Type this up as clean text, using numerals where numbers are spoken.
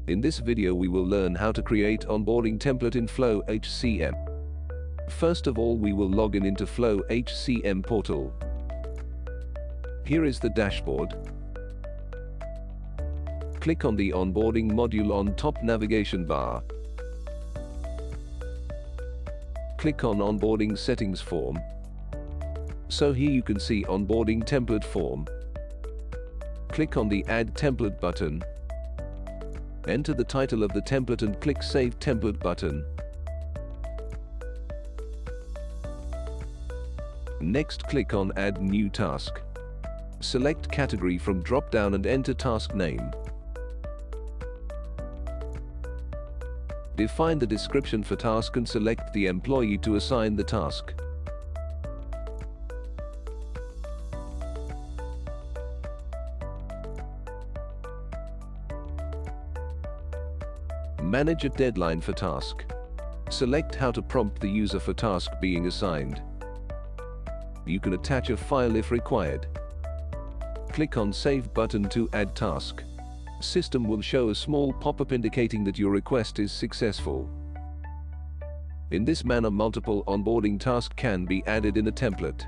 In this video we will learn how to create onboarding template in FlowHCM. First of all, we will log in into FlowHCM portal. Here is the dashboard. Click on the onboarding module on top navigation bar. Click on onboarding settings form. So here you can see onboarding template form. Click on the add template button. Enter the title of the template and click Save Template button. Next, click on Add New Task. Select Category from drop-down and enter task name. Define the description for task and select the employee to assign the task. Manage a deadline for task. Select how to prompt the user for task being assigned. You can attach a file if required. Click on Save button to add task. System will show a small pop-up indicating that your request is successful. In this manner, multiple onboarding tasks can be added in a template.